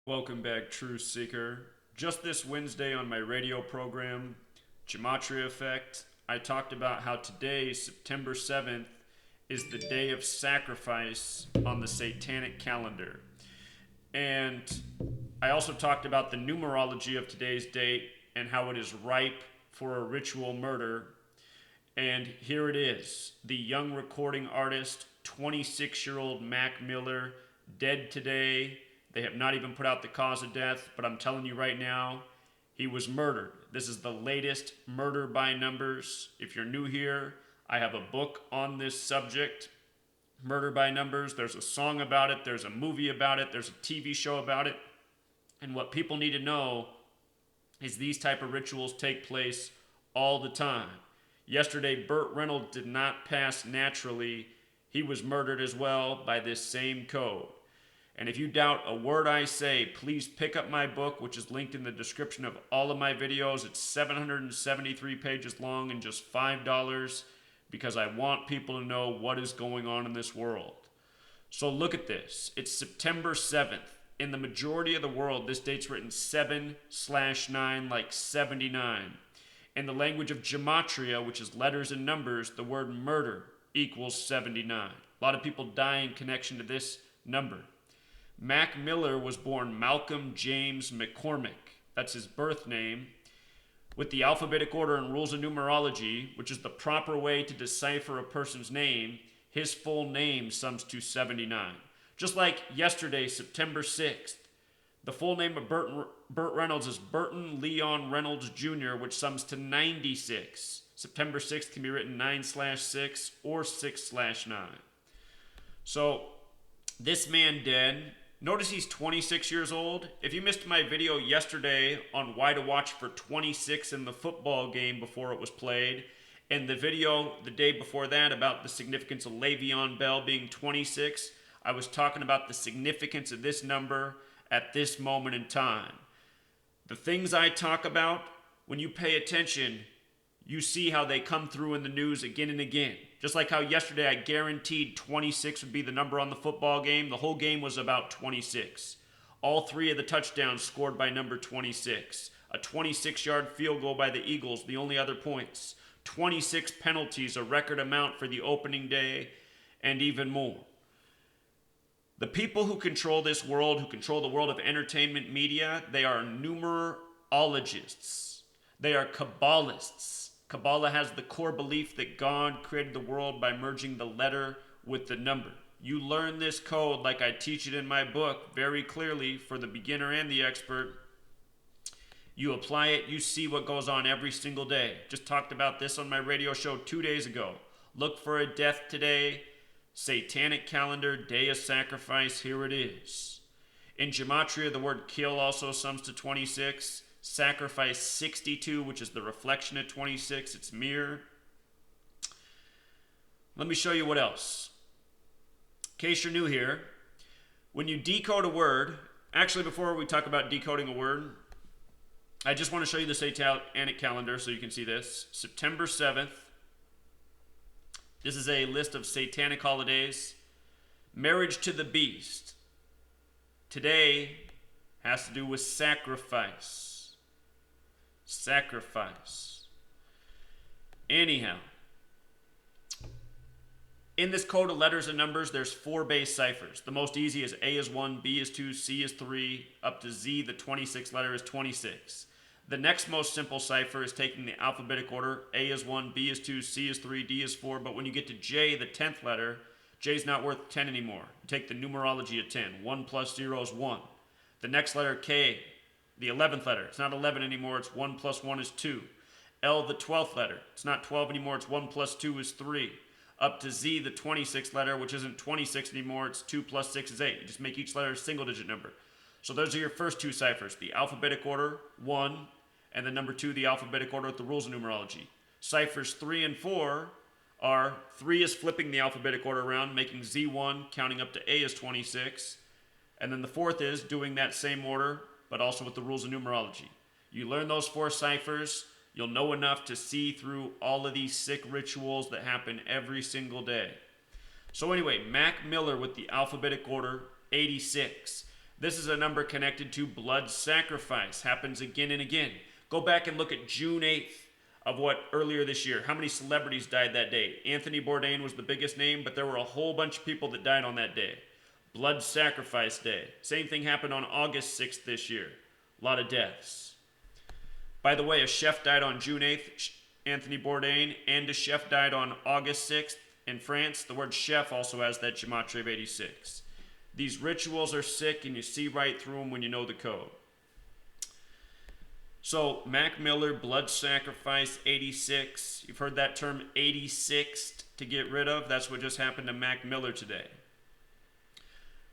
Welcome back, Truth Seeker. Just this Wednesday on my radio program, Gematria Effect, I talked about how today, September 7th, is the day of sacrifice on the Satanic Calendar. And I also talked about the numerology of today's date and how it is ripe for a ritual murder. And here it is, the young recording artist, 26-year-old Mac Miller, dead today. They have not even put out the cause of death, but I'm telling you right now, he was murdered. This is the latest murder by numbers. If you're new here, I have a book on this subject, Murder by Numbers. There's a song about it, there's a movie about it, there's a TV show about it. And what people need to know is these type of rituals take place all the time. Yesterday, Burt Reynolds did not pass naturally. He was murdered as well by this same code. And if you doubt a word I say, please pick up my book, which is linked in the description of all of my videos. It's 773 pages long and just $5 because I want people to know what is going on in this world. So look at this. It's September 7th. In the majority of the world, this date's written 7/9, like 79. In the language of Gematria, which is letters and numbers, the word murder equals 79. A lot of people die in connection to this number. Mac Miller was born Malcolm James McCormick. That's his birth name. With the alphabetic order and rules of numerology, which is the proper way to decipher a person's name, his full name sums to 79. Just like yesterday, September 6th, the full name of Burt Reynolds is Burton Leon Reynolds Jr., which sums to 96. September 6th can be written 9/6 or 6/9. So, this man dead. Notice he's 26 years old. If you missed my video yesterday on why to watch for 26 in the football game before it was played, and the video the day before that about the significance of Le'Veon Bell being 26, I was talking about the significance of this number at this moment in time. The things I talk about, when you pay attention, you see how they come through in the news again and again. Just like how yesterday I guaranteed 26 would be the number on the football game. The whole game was about 26. All three of the touchdowns scored by number 26. A 26-yard field goal by the Eagles, the only other points. 26 penalties, a record amount for the opening day, and even more. The people who control this world, who control the world of entertainment media, they are numerologists. They are Kabbalists. Kabbalah has the core belief that God created the world by merging the letter with the number. You learn this code like I teach it in my book very clearly for the beginner and the expert. You apply it, you see what goes on every single day. Just talked about this on my radio show 2 days ago. Look for a death today. Satanic Calendar, Day of Sacrifice, here it is. In Gematria, the word kill also sums to 26. Sacrifice 62, which is the reflection of 26. It's mirror. Let me show you what else. In case you're new here, when you decode a word, actually before we talk about decoding a word, I just want to show you the Satanic Calendar so you can see this. September 7th. This is a list of satanic holidays. Marriage to the beast. Today has to do with sacrifice. Sacrifice. Anyhow, in this code of letters and numbers, there's 4 base ciphers. The most easy is A is 1, B is 2, C is 3, up to Z, the 26th letter is 26. The next most simple cipher is taking the alphabetic order. A is 1, B is 2, C is 3, D is 4. But when you get to J, the 10th letter, J is not worth 10 anymore. You take the numerology of 10. 1 plus 0 is 1. The next letter, K, the 11th letter. It's not 11 anymore. It's 1 plus 1 is 2. L, the 12th letter. It's not 12 anymore. It's 1 plus 2 is 3. Up to Z, the 26th letter, which isn't 26 anymore. It's 2 plus 6 is 8. You just make each letter a single-digit number. So those are your first 2 ciphers. The alphabetic order, 1, and then number 2, the alphabetic order with the rules of numerology. Ciphers 3 and 4 are 3 is flipping the alphabetic order around, making Z1, counting up to A is 26. And then the 4th is doing that same order, but also with the rules of numerology. You learn those 4 ciphers, you'll know enough to see through all of these sick rituals that happen every single day. So anyway, Mac Miller with the alphabetic order, 86. This is a number connected to blood sacrifice. Happens again and again. Go back and look at June 8th of what earlier this year. How many celebrities died that day? Anthony Bourdain was the biggest name, but there were a whole bunch of people that died on that day. Blood sacrifice day. Same thing happened on August 6th this year. A lot of deaths. By the way, a chef died on June 8th, Anthony Bourdain, and a chef died on August 6th in France. The word chef also has that gematria of 86. These rituals are sick, and you see right through them when you know the code. So, Mac Miller, blood sacrifice, 86. You've heard that term 86th to get rid of. That's what just happened to Mac Miller today.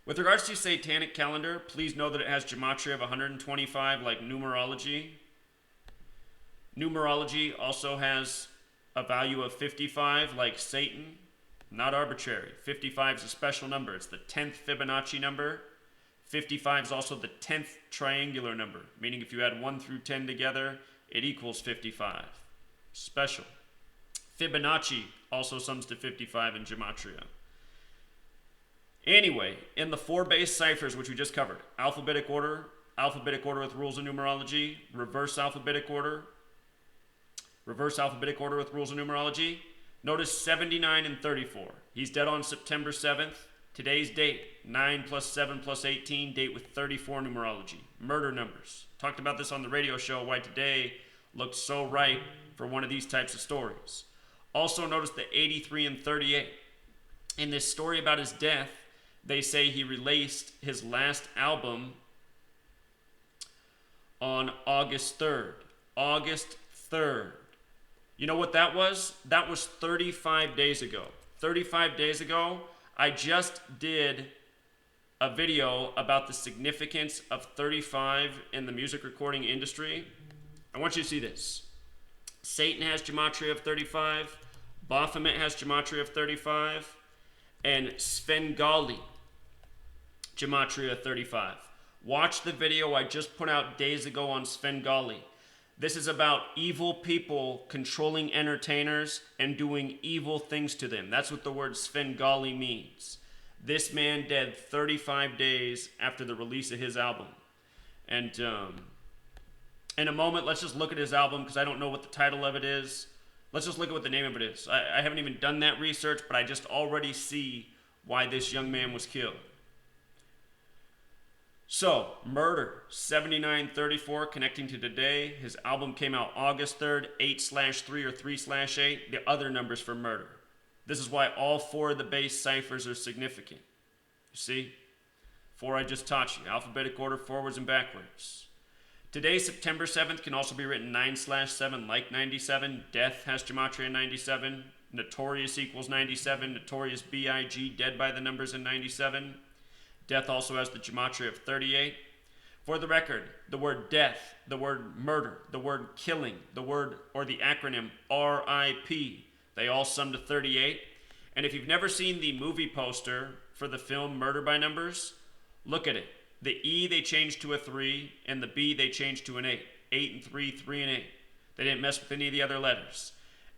With regards to Satanic Calendar, please know that it has gematria of 125 like numerology. Numerology also has a value of 55 like Satan. Not arbitrary. 55 is a special number. It's the 10th Fibonacci number. 55 is also the 10th triangular number, meaning if you add 1 through 10 together, it equals 55. Special. Fibonacci also sums to 55 in gematria. Anyway, in the 4 base ciphers, which we just covered, alphabetic order with rules of numerology, reverse alphabetic order with rules of numerology. Notice 79 and 34. He's dead on September 7th. Today's date, 9 plus 7 plus 18, date with 34 numerology. Murder numbers. Talked about this on the radio show, why today looked so right for one of these types of stories. Also notice the 83 and 38. In this story about his death, they say he released his last album on August 3rd. August 3rd. You know what that was? That was 35 days ago. 35 days ago, I just did a video about the significance of 35 in the music recording industry. I want you to see this. Satan has gematria of 35. Baphomet has gematria of 35. And Svengali, gematria of 35. Watch the video I just put out days ago on Svengali. This is about evil people controlling entertainers and doing evil things to them. That's what the word Svengali means. This man dead 35 days after the release of his album. And in a moment, let's just look at his album because I don't know what the title of it is. Let's just look at what the name of it is. I haven't even done that research, but I just already see why this young man was killed. So, Murder, 7934, connecting to today. His album came out August 3rd, 8/3 or 3/8. The other numbers for Murder. This is why all 4 of the base ciphers are significant. You see? 4 I just taught you. Alphabetic order, forwards and backwards. Today, September 7th, can also be written 9/7 like 97. Death has gematria 97. Notorious equals 97. Notorious B-I-G, dead by the numbers in 97. Death also has the gematria of 38. For the record, the word death, the word murder, the word killing, the word or the acronym RIP, they all sum to 38. And if you've never seen the movie poster for the film Murder by Numbers, look at it. The E they changed to a 3, and the B they changed to an 8. 8 and 3, 3 and 8. They didn't mess with any of the other letters.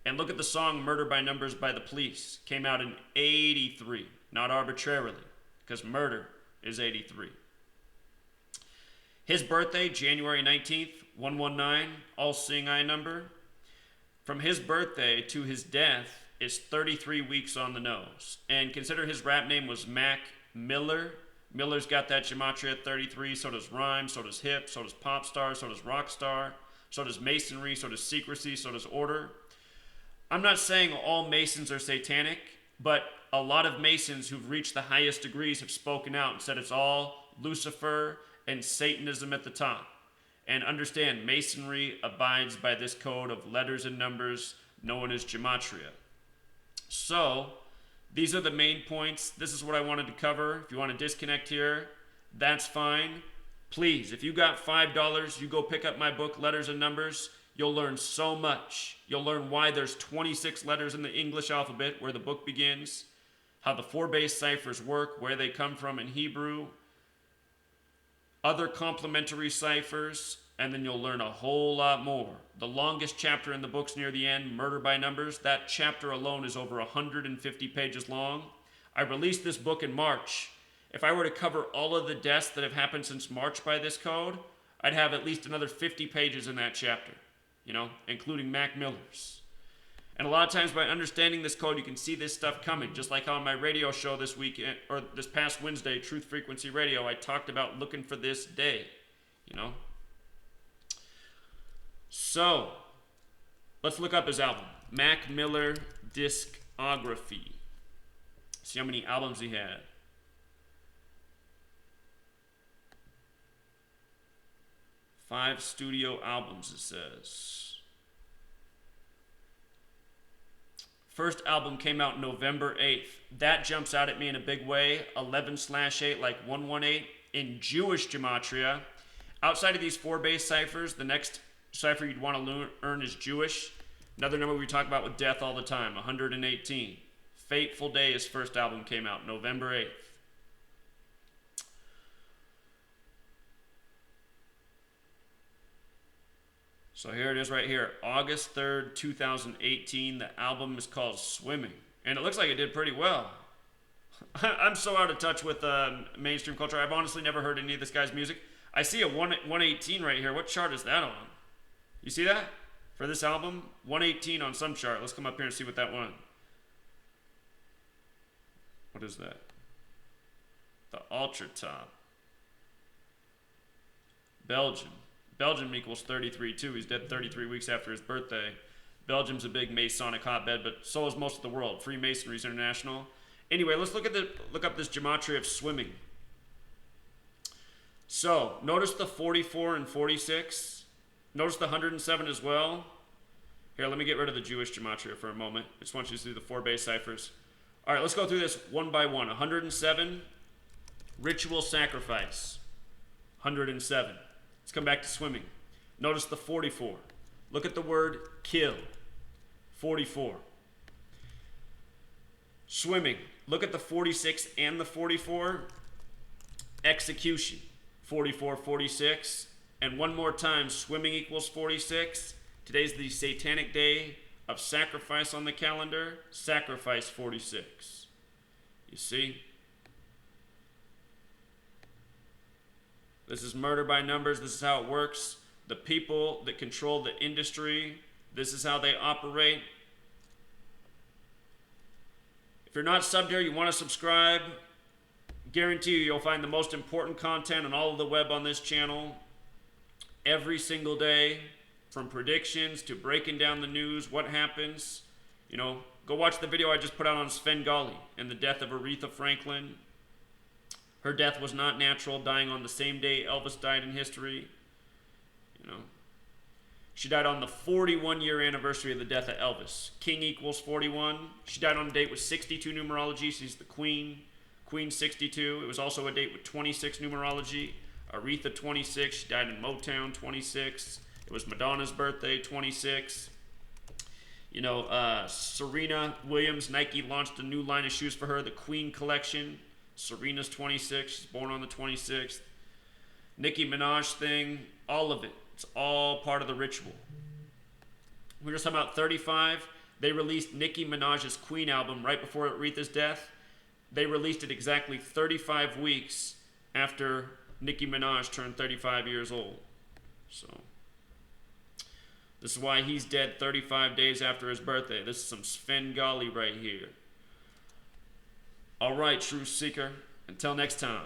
And look at the song Murder by Numbers by the Police. Came out in 83, not arbitrarily, because murder is 83. His birthday, January 19th, 119, all-seeing eye number. From his birthday to his death is 33 weeks on the nose. And consider his rap name was Mac Miller. Miller's got that gematria at 33, so does rhyme, so does hip, so does pop star, so does rock star, so does masonry, so does secrecy, so does order. I'm not saying all Masons are satanic, but a lot of Masons who've reached the highest degrees have spoken out and said it's all Lucifer and Satanism at the top. And understand, Masonry abides by this code of letters and numbers known as gematria. So, these are the main points. This is what I wanted to cover. If you want to disconnect here, that's fine. Please, if you got $5, you go pick up my book, Letters and Numbers. You'll learn so much. You'll learn why there's 26 letters in the English alphabet, where the book begins, how the 4 base ciphers work, where they come from in Hebrew, other complementary ciphers, and then you'll learn a whole lot more. The longest chapter in the book's near the end, Murder by Numbers. That chapter alone is over 150 pages long. I released this book in March, If I were to cover all of the deaths that have happened since March by this code, I'd have at least another 50 pages in that chapter, including Mac Miller's. And a lot of times by understanding this code, you can see this stuff coming. Just like on my radio show this weekend, or this past Wednesday, Truth Frequency Radio, I talked about looking for this day, So, let's look up his album. Mac Miller Discography. See how many albums he had. Five studio albums, it says. First album came out November 8th. That jumps out at me in a big way. 11/8, like 118 in Jewish Gematria. Outside of these 4 base ciphers, the next cipher you'd want to learn is Jewish. Another number we talk about with death all the time, 118. Fateful Day, his first album came out November 8th. So here it is right here, August 3rd, 2018. The album is called Swimming. And it looks like it did pretty well. I'm so out of touch with mainstream culture. I've honestly never heard any of this guy's music. I see a 118 right here. What chart is that on? You see that? For this album? 118 on some chart. Let's come up here and see what that one. What is that? The Ultra Top. Belgium. Belgium equals 33 too. He's dead 33 weeks after his birthday. Belgium's a big Masonic hotbed, but so is most of the world. Freemasonry's international. Anyway, let's look up this Gematria of swimming. So, notice the 44 and 46. Notice the 107 as well. Here, let me get rid of the Jewish Gematria for a moment. I just want you to see the 4 base ciphers. All right, let's go through this one by one. 107, ritual sacrifice. 107. Let's come back to swimming. Notice the 44. Look at the word kill. 44. Swimming. Look at the 46 and the 44. Execution. 44, 46. And one more time, swimming equals 46. Today's the Satanic Day of sacrifice on the calendar. Sacrifice 46. You see? This is murder by numbers. This is how it works. The people that control the industry, this is how they operate. If you're not subbed here, you want to subscribe. Guarantee you'll find the most important content on all of the web on this channel every single day, from predictions to breaking down the news, what happens. Go watch the video I just put out on Svengali and the death of Aretha Franklin. Her death was not natural, dying on the same day Elvis died in history. She died on the 41-year anniversary of the death of Elvis. King equals 41. She died on a date with 62 numerology. She's the queen. Queen 62. It was also a date with 26 numerology. Aretha 26. She died in Motown 26. It was Madonna's birthday 26. Serena Williams, Nike launched a new line of shoes for her, the Queen Collection. Serena's 26. She's born on the 26th. Nicki Minaj thing, all of it. It's all part of the ritual. We're just talking about 35. They released Nicki Minaj's Queen album right before Aretha's death. They released it exactly 35 weeks after Nicki Minaj turned 35 years old. So, this is why he's dead 35 days after his birthday. This is some Svengali right here. All right, Truth Seeker. Until next time.